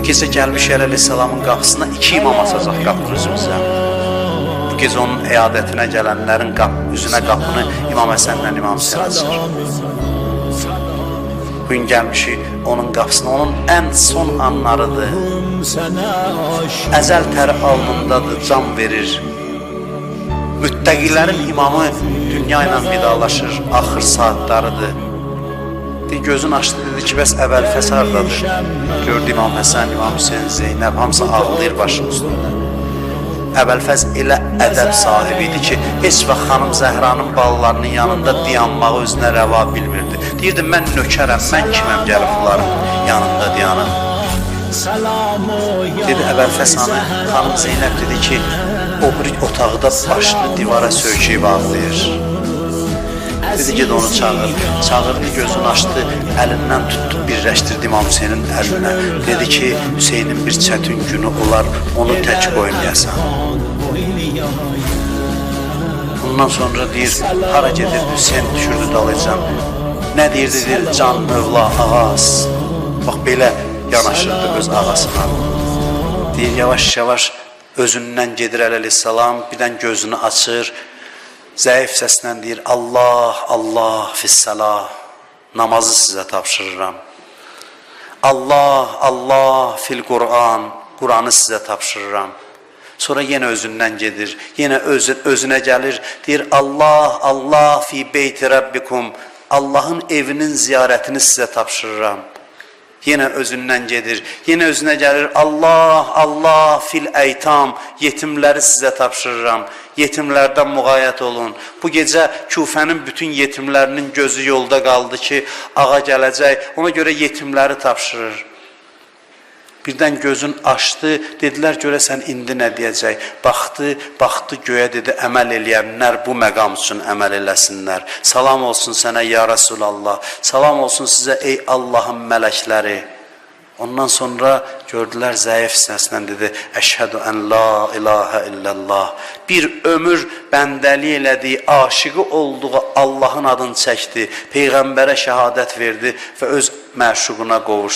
gecə gəlmiş Əleyhisselamın qapısına 2 imam asacaq qapının üzümüzə. Bu gecə onun əyadətinə gələnlərin üzünə qapını İmam Həsənlə İmam Hüseyn açır. Bugün gəlmişik onun qapısına, onun ən son anlarıdır. Əzəl təri alnındadır, can verir. Müttəqilərin imamı dünya ilə vidalaşır, axır saatlarıdır. Gözün açdı, dedi ki, bəs Əbəlfəs hardadır? Gördü İmam Həsən, İmam Hüseyin, Zeynəb, hamısı ağlayır başın üstündə. Əbəlfəz elə ədəb sahibi idi ki, heç vaxt xanım Zəhranın balalarının yanında dayanmağı özünə rəva bilmirdi. Deyirdi, mən nökərəm, mən kiməm gəlib bunların yanında dayanım. Dedi, Əbəlfəs xanım Zeynəb dedi ki, o bir otaqda başını divara söykəyib ağlayır. Dedi, ged onu çağır. Çağırdı, gözünü açdı, əlindən tutdu, birləşdirdi İmam Hüseynin əlinə. Dedi ki, Hüseynin bir çətin günü olar, onu tək qoymayasan. Bundan sonra deyir, hara gedir, Hüseyin düşürdü dalıcan. Nə deyirdi, deyir, can, mövla, ağaz. Bax, belə yanaşırdı öz ağasına. Deyir, yavaş-yavaş özündən gedir Əleyhisselam, birdən gözünü açır. Zəif səslə deyir, Allah, Allah fissəlah, namazı sizə tapşırıram. Allah, Allah fil Qur'an, Qur'anı sizə tapşırıram. Sonra yenə özündən gedir, yenə özünə gəlir, deyir, Allah, Allah fi beyti Rabbikum, Allahın evinin ziyarətini sizə tapşırıram. Yenə özündən gedir, yenə özünə gəlir, Allah, Allah fil əytam, yetimləri sizə tapşırıram. Yetimlərdən müğayət olun. Bu gecə Küfənin bütün yetimlərinin gözü yolda qaldı ki, ağa gələcək, ona görə yetimləri tapşırır. Birdən gözün açdı, dedilər, görəsən indi nə deyəcək? Baxdı göyə, dedi, əməl eləyənlər bu məqam üçün əməl eləsinlər. Salam olsun sənə, ya Rasulallah, salam olsun sizə, ey Allahın mələkləri. Ondan sonra gördülər, zəif səslə dedi, əşhədü ən la ilahə illallah. Bir ömür bəndəli elədiyi, aşıqı olduğu Allahın adını çəkdi, Peyğəmbərə şəhadət verdi və öz məşuquna qovuşdu.